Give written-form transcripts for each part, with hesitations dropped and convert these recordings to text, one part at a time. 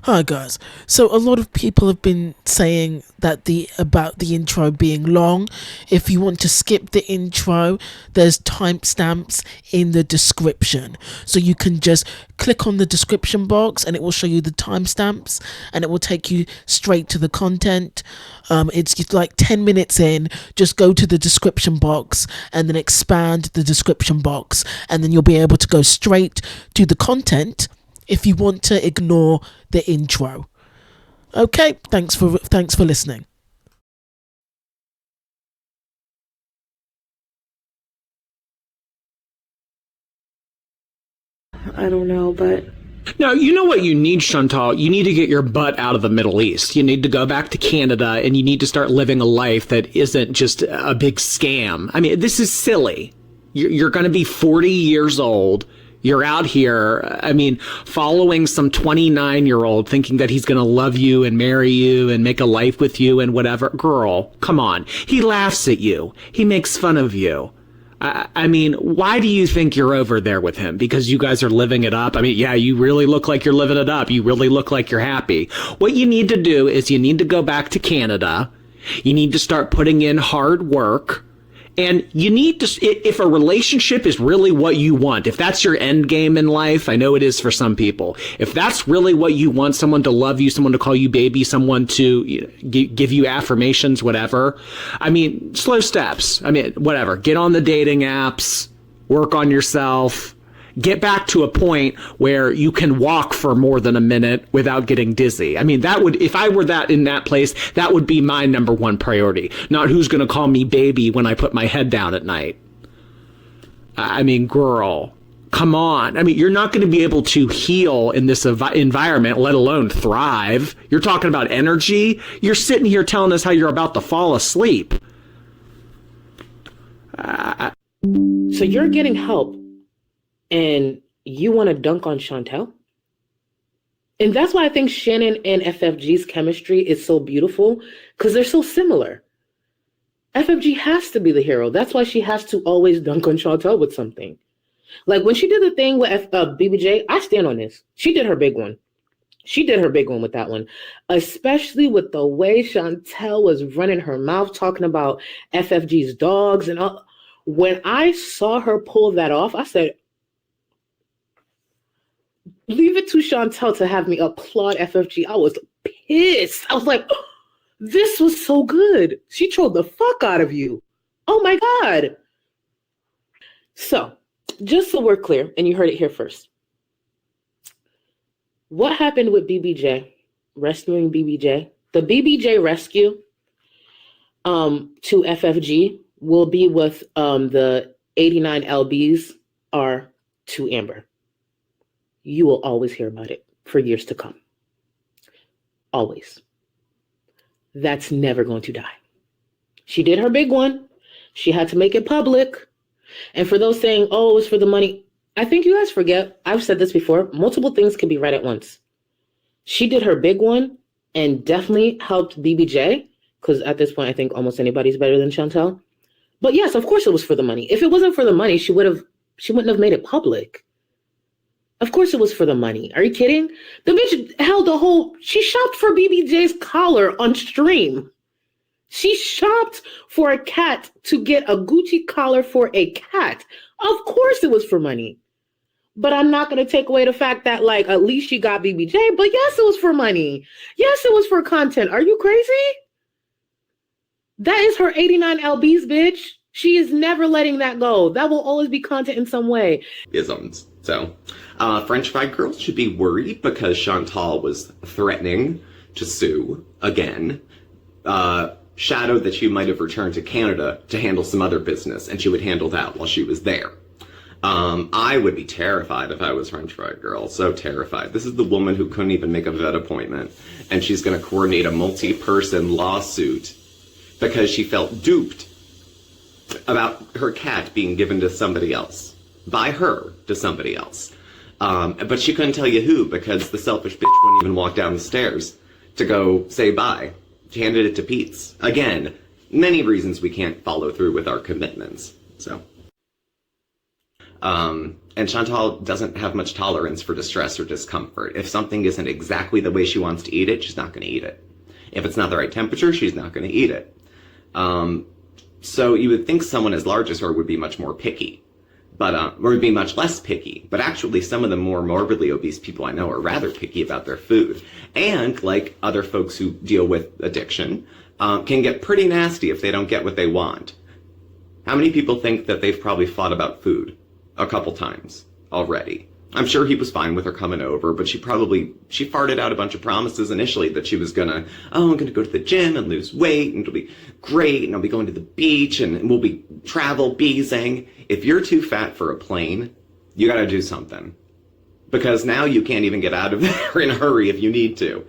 Hi guys. So a lot of people have been saying that about the intro being long. If you want to skip the intro, there's timestamps in the description. So you can just click on the description box and it will show you the timestamps and it will take you straight to the content. It's just like 10 minutes in, just go to the description box and then expand the description box and then you'll be able to go straight to the content if you want to ignore the intro. Okay, thanks for listening. I don't know, but No, you know what you need, Chantal? You need to get your butt out of the Middle East. You need to go back to Canada and you need to start living a life that isn't just a big scam. I mean, this is silly. You're going to be 40 years old. You're out here, I mean, following some 29-year-old thinking that he's going to love you and marry you and make a life with you and whatever. Girl, come on. He laughs at you. He makes fun of you. I mean, why do you think you're over there with him? Because you guys are living it up? I mean, yeah, you really look like you're living it up. You really look like you're happy. What you need to do is you need to go back to Canada. You need to start putting in hard work. And you need to, if a relationship is really what you want, if that's your end game in life, I know it is for some people. If that's really what you want, someone to love you, someone to call you baby, someone to give you affirmations, whatever. I mean, slow steps. I mean, whatever. Get on the dating apps, work on yourself. Get back to a point where you can walk for more than a minute without getting dizzy. I mean, that would, if I were that in that place, that would be my number one priority. Not who's going to call me baby when I put my head down at night. I mean, girl, come on. I mean, you're not going to be able to heal in this environment, let alone thrive. You're talking about energy. You're sitting here telling us how you're about to fall asleep. so you're getting help and you want to dunk on Chantel? And that's why I think Shannon and FFG's chemistry is so beautiful, because they're so similar. FFG has to be the hero. That's why she has to always dunk on Chantel with something. Like when she did the thing with BBJ, I stand on this. She did her big one. She did her big one with that one, especially with the way Chantel was running her mouth talking about FFG's dogs and all. When I saw her pull that off, I said, leave it to Chantel to have me applaud FFG. I was pissed. I was like, oh, this was so good. She trolled the fuck out of you. Oh my God. So, just so we're clear, and you heard it here first. What happened with BBJ, rescuing BBJ? The BBJ rescue to FFG will be with the 89 LBs are to Amber. You will always hear about it for years to come. Always. That's never going to die. She did her big one. She had to make it public. And for those saying, oh, it's for the money, I think you guys forget, I've said this before, multiple things can be right at once. She did her big one and definitely helped BBJ, because at this point, I think almost anybody's better than Chantel. But yes, of course it was for the money. If it wasn't for the money, she wouldn't have made it public. Of course it was for the money. Are you kidding? The bitch held she shopped for BBJ's collar on stream. She shopped for a cat to get a Gucci collar for a cat. Of course it was for money. But I'm not going to take away the fact that, like, at least she got BBJ. But yes, it was for money. Yes, it was for content. Are you crazy? That is her 89 LBs, bitch. She is never letting that go. That will always be content in some way. Isms. So, French fried girls should be worried because Chantal was threatening to sue again. Shadowed that she might have returned to Canada to handle some other business, and she would handle that while she was there. I would be terrified if I was French fried girl. So terrified. This is the woman who couldn't even make a vet appointment, and she's going to coordinate a multi-person lawsuit because she felt duped about her cat being given to somebody else. By her to somebody else. But she couldn't tell you who because the selfish bitch wouldn't even walk down the stairs to go say bye. She handed it to Pete's. Again, many reasons we can't follow through with our commitments. So, And Chantal doesn't have much tolerance for distress or discomfort. If something isn't exactly the way she wants to eat it, she's not going to eat it. If it's not the right temperature, she's not going to eat it. So you would think someone as large as her would be much more picky, but or would be much less picky. But actually, some of the more morbidly obese people I know are rather picky about their food. And like other folks who deal with addiction, can get pretty nasty if they don't get what they want. How many people think that they've probably fought about food a couple times already? I'm sure he was fine with her coming over, but she farted out a bunch of promises initially that she was I'm gonna go to the gym and lose weight and it'll be great and I'll be going to the beach and we'll be travel beezing. If you're too fat for a plane, you gotta do something. Because now you can't even get out of there in a hurry if you need to.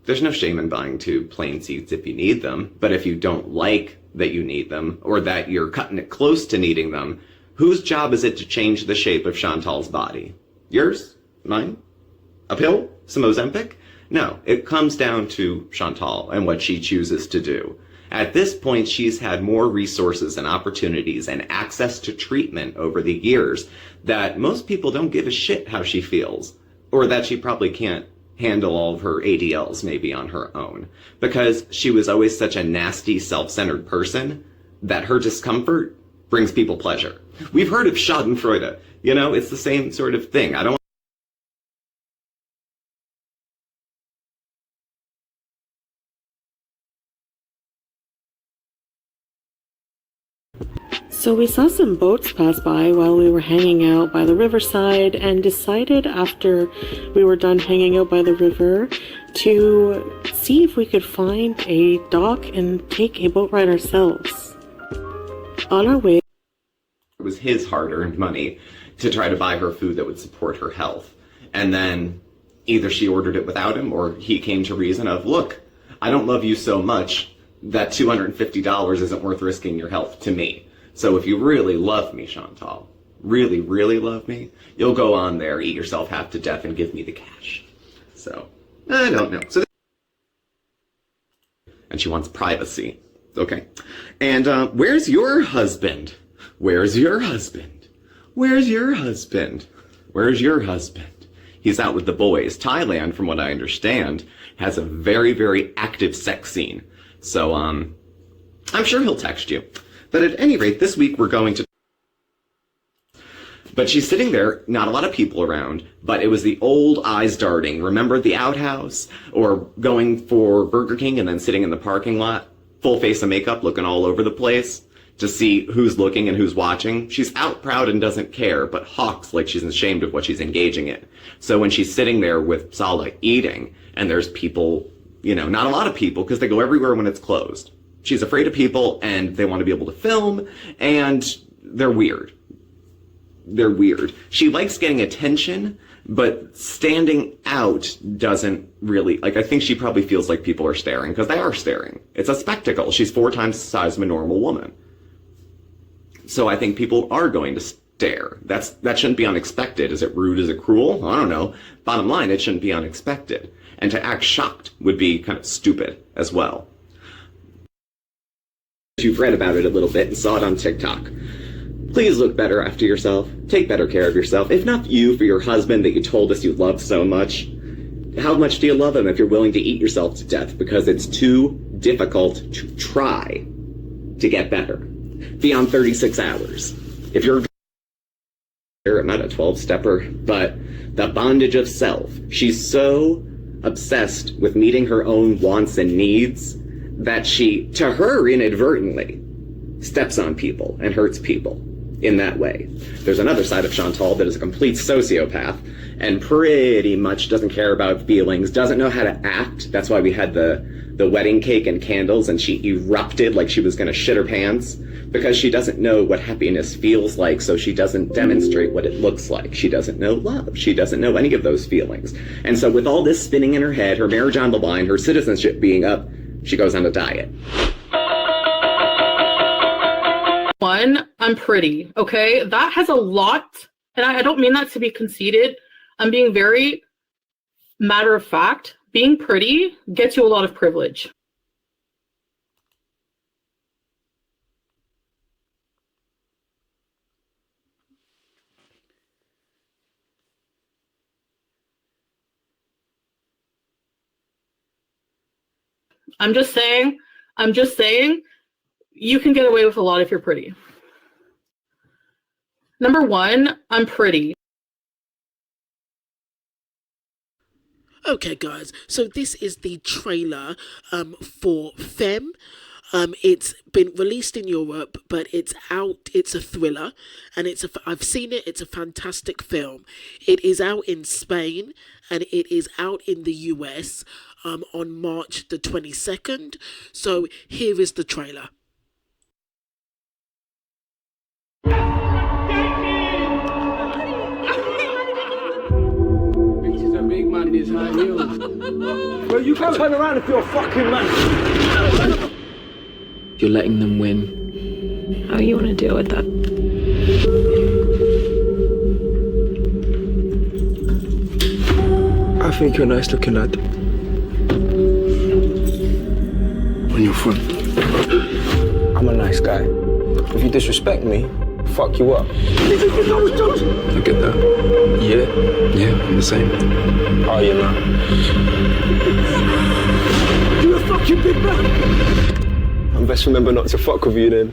There's no shame in buying 2 plane seats if you need them, but if you don't like that you need them or that you're cutting it close to needing them, whose job is it to change the shape of Chantal's body? Yours? Mine? A pill? Some Ozempic? No, it comes down to Chantal and what she chooses to do. At this point, she's had more resources and opportunities and access to treatment over the years that most people don't give a shit how she feels, or that she probably can't handle all of her ADLs maybe on her own, because she was always such a nasty, self-centered person that her discomfort brings people pleasure. We've heard of Schadenfreude. You know, it's the same sort of thing. I don't So we saw some boats pass by while we were hanging out by the riverside and decided after we were done hanging out by the river to see if we could find a dock and take a boat ride ourselves. On our way, it was his hard-earned money to try to buy her food that would support her health. And then either she ordered it without him or he came to reason of, look, I don't love you so much that $250 isn't worth risking your health to me. So if you really love me, Chantal, really, really love me, you'll go on there, eat yourself half to death, and give me the cash. So, I don't know. And she wants privacy. Okay. And where's your husband? Where's your husband? Where's your husband? Where's your husband? He's out with the boys. Thailand, from what I understand, has a very, very active sex scene. So, I'm sure he'll text you. But at any rate, this week we're going to... But she's sitting there, not a lot of people around, but it was the old eyes darting. Remember the outhouse? Or going for Burger King and then sitting in the parking lot, full face of makeup, looking all over the place to see who's looking and who's watching. She's out proud and doesn't care, but hawks like she's ashamed of what she's engaging in. So when she's sitting there with Sala eating, and there's people, you know, not a lot of people, because they go everywhere when it's closed. She's afraid of people, and they want to be able to film, and they're weird. They're weird. She likes getting attention, but standing out doesn't really, like, I think she probably feels like people are staring, because they are staring. It's a spectacle. She's 4 times the size of a normal woman. So I think people are going to stare. That shouldn't be unexpected. Is it rude? Is it cruel? I don't know. Bottom line, it shouldn't be unexpected. And to act shocked would be kind of stupid as well. You've read about it a little bit and saw it on TikTok. Please look better after yourself. Take better care of yourself. If not you, for your husband that you told us you loved so much. How much do you love him if you're willing to eat yourself to death because it's too difficult to try to get better beyond 36 hours? If you're not a 12-stepper, but the bondage of self. She's so obsessed with meeting her own wants and needs that she, to her inadvertently, steps on people and hurts people in that way. There's another side of Chantal that is a complete sociopath and pretty much doesn't care about feelings, doesn't know how to act. That's why we had the wedding cake and candles and she erupted like she was going to shit her pants, because she doesn't know what happiness feels like, so she doesn't demonstrate what it looks like. She doesn't know love. She doesn't know any of those feelings. And so with all this spinning in her head, her marriage on the line, her citizenship being up, she goes on a diet. One, I'm pretty, okay? That has a lot, and I don't mean that to be conceited. I'm being very matter of fact. Being pretty gets you a lot of privilege. I'm just saying, you can get away with a lot if you're pretty. Number one, I'm pretty. Okay, guys, so this is the trailer for Femme. It's been released in Europe, but it's out. It's a thriller, and I've seen it. It's a fantastic film. It is out in Spain, and it is out in the US on March the 22nd. So here is the trailer. Big man, this high heels. Well, you can turn around if you're a fucking man. You're letting them win. How do you want to deal with that? I think you're a nice looking lad. On your front. I'm a nice guy. If you disrespect me, fuck you up. I get that. Yeah, I'm the same. Oh, you know. You're a fucking big man. I best remember not to fuck with you then.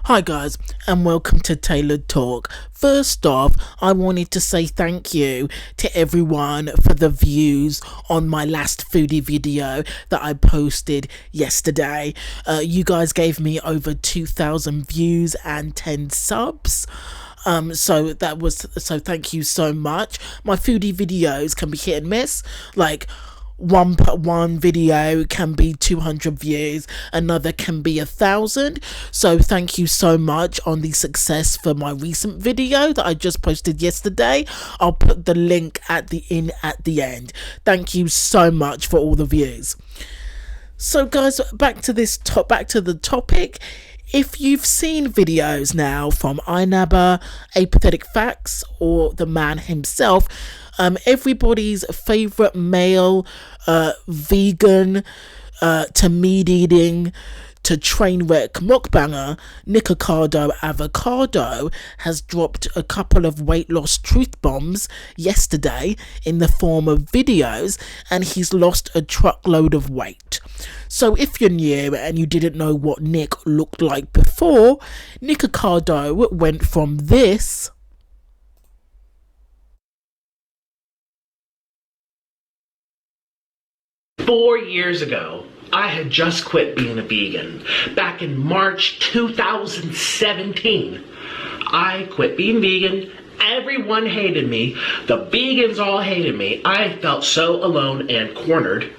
Hi guys, and welcome to Tailored Talk. First off, I wanted to say thank you to everyone for the views on my last foodie video that I posted yesterday. You guys gave me over 2,000 views and 10 subs. So thank you so much. My foodie videos can be hit and miss, like one video can be 200 views, another can be 1,000. So thank you so much on the success for my recent video that I just posted yesterday. I'll put the link at the end. Thank you so much for all the views. So guys, back to the topic. If you've seen videos now from iNabba, Apathetic Facts, or the man himself, everybody's favourite male vegan to meat eating to train wreck mukbanger, Nikocado Avocado, has dropped a couple of weight loss truth bombs yesterday in the form of videos, and he's lost a truckload of weight. So if you're new and you didn't know what Nick looked like before, Nikocado went from this Four years ago, I had just quit being a vegan. Back in March 2017, I quit being vegan. Everyone hated me. The vegans all hated me. I felt so alone and cornered.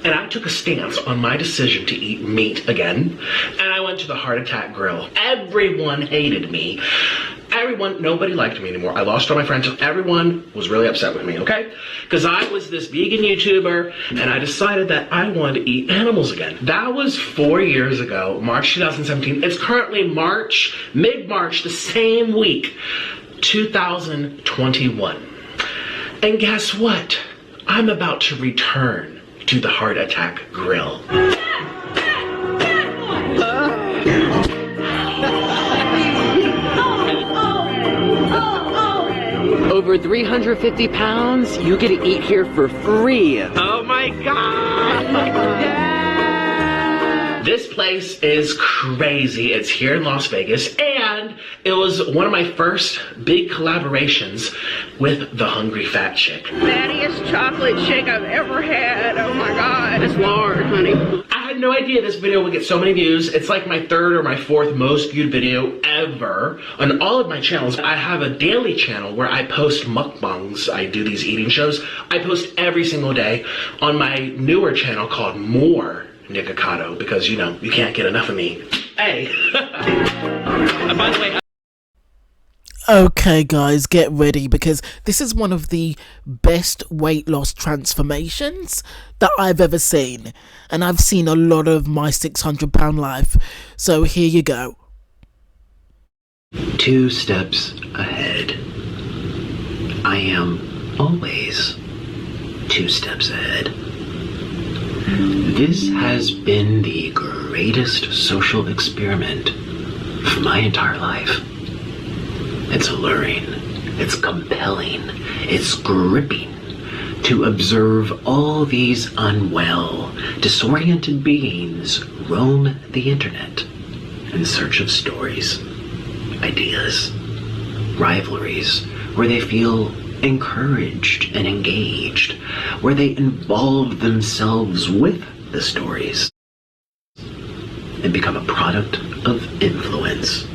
And I took a stance on my decision to eat meat again. And I went to the Heart Attack Grill. Everyone hated me. Nobody liked me anymore. I lost all my friends. Everyone was really upset with me, okay? Because I was this vegan YouTuber, and I decided that I wanted to eat animals again. That was 4 years ago, March 2017. It's currently mid-March, the same week, 2021. And guess what? I'm about to return to the Heart Attack Grill. Over 350 pounds, you get to eat here for free. Oh my God! Yeah! This place is crazy. It's here in Las Vegas, and it was one of my first big collaborations with the Hungry Fat Chick. Fattiest chocolate shake I've ever had. Oh my God. It's Lord, honey. I had no idea this video would get so many views. It's like my third or my fourth most viewed video ever on all of my channels. I have a daily channel where I post mukbangs. I do these eating shows. I post every single day on my newer channel called More Nikocado, because you know, you can't get enough of me. Hey. By the way, Okay guys, get ready, because this is one of the best weight loss transformations that I've ever seen, and I've seen a lot of my 600-pound life, so here you go. 2 steps ahead. I am always 2 steps ahead. This has been the greatest social experiment of my entire life. It's alluring. It's compelling. It's gripping to observe all these unwell, disoriented beings roam the internet in search of stories, ideas, rivalries, where they feel encouraged and engaged, where they involve themselves with the stories and become a product of influence.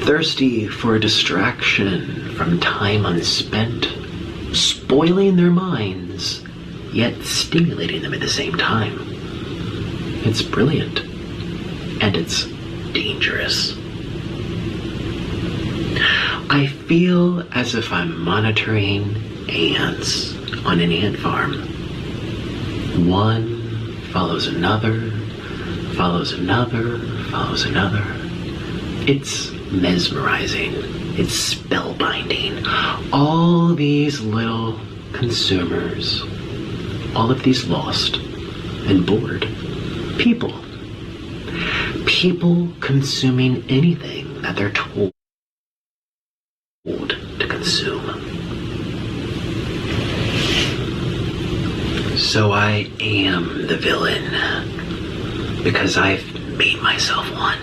Thirsty for a distraction from time unspent, spoiling their minds, yet stimulating them at the same time. It's brilliant, and it's dangerous. I feel as if I'm monitoring ants on an ant farm. One follows another, follows another, follows another. It's mesmerizing. It's spellbinding. All these little consumers, all of these lost and bored people. People consuming anything that they're told to consume. So I am the villain because I've made myself one.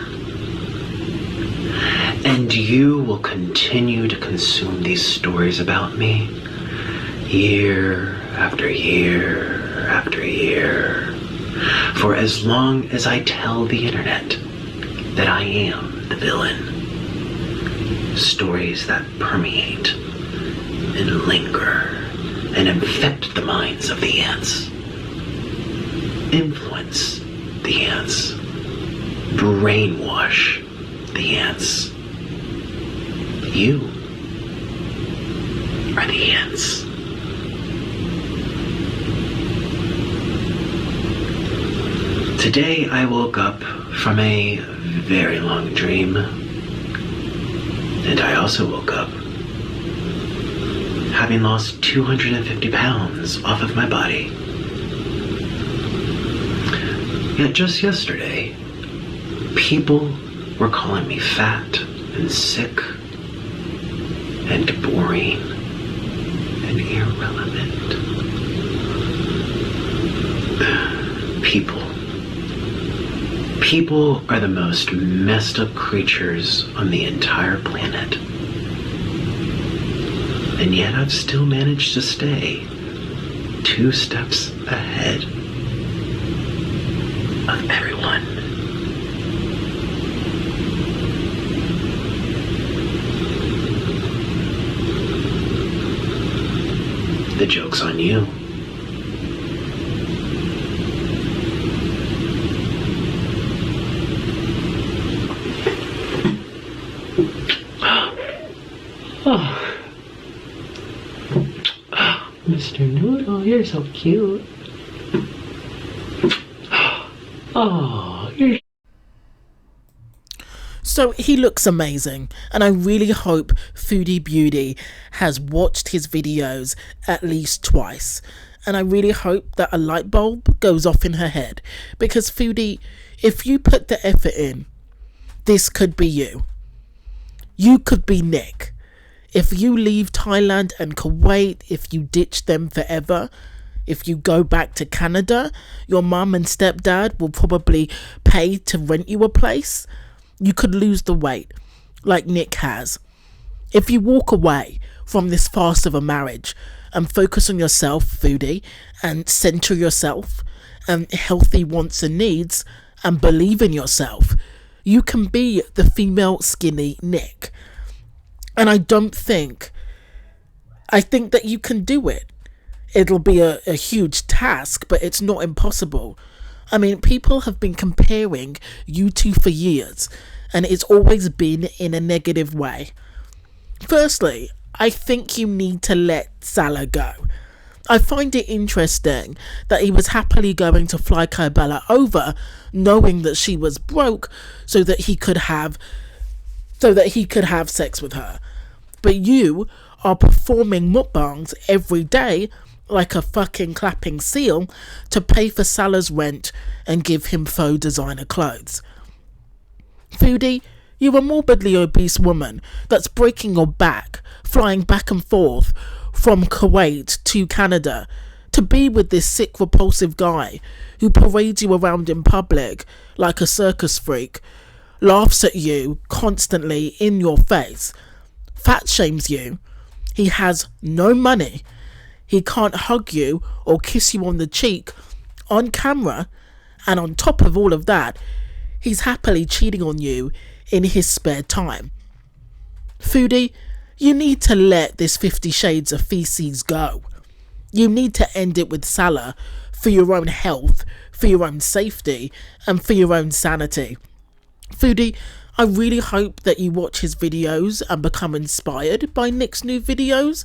And you will continue to consume these stories about me year after year after year, for as long as I tell the internet that I am the villain. Stories that permeate and linger and infect the minds of the ants, influence the ants, brainwash the ants. You are the ants. Today I woke up from a very long dream. And I also woke up having lost 250 pounds off of my body. Yet just yesterday, people were calling me fat and sick and boring and irrelevant. People are the most messed up creatures on the entire planet. And yet I've still managed to stay 2 steps ahead of everyone. The joke's on you. Mr. Noodle, you're so cute. Oh, you're... So he looks amazing, and I really hope Foodie Beauty has watched his videos at least twice. And I really hope that a light bulb goes off in her head, because Foodie, if you put the effort in, this could be you. You could be Nick. If you leave Thailand and Kuwait, if you ditch them forever, if you go back to Canada, your mum and stepdad will probably pay to rent you a place. You could lose the weight, like Nick has. If you walk away from this farce of a marriage and focus on yourself, Foodie, and center yourself and healthy wants and needs, and believe in yourself, you can be the female skinny Nick. And I think that you can do it. It'll be a huge task, but it's not impossible. I mean, people have been comparing you two for years, and it's always been in a negative way. Firstly, I think you need to let Salah go. I find it interesting that he was happily going to fly Kybella over, knowing that she was broke, so that he could have sex with her. But you are performing mukbangs every day like a fucking clapping seal to pay for Salah's rent and give him faux designer clothes. Foodie, You're a morbidly obese woman that's breaking your back, flying back and forth from Kuwait to Canada to be with this sick, repulsive guy who parades you around in public like a circus freak, laughs at you constantly in your face, fat shames you. He has no money. He can't hug you or kiss you on the cheek on camera. And on top of all of that, he's happily cheating on you in his spare time. Foodie, you need to let this 50 Shades of feces go. You need to end it with Salah for your own health, for your own safety, and for your own sanity. Foodie, I really hope that you watch his videos and become inspired by Nick's new videos,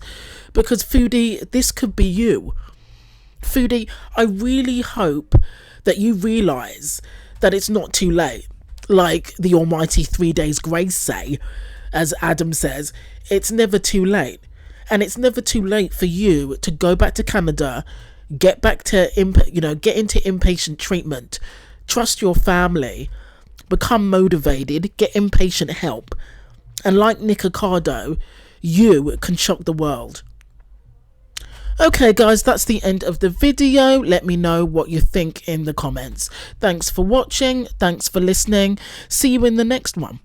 because Foodie, this could be you. Foodie, I really hope that you realise that it's not too late. Like the almighty 3 days grace say, as Adam says, it's never too late. And it's never too late for you to go back to Canada, get back to, get into inpatient treatment, trust your family, become motivated, get inpatient help. And like Nick Ocado, you can shock the world. Okay guys, that's the end of the video. Let me know what you think in the comments. Thanks for watching. Thanks for listening. See you in the next one.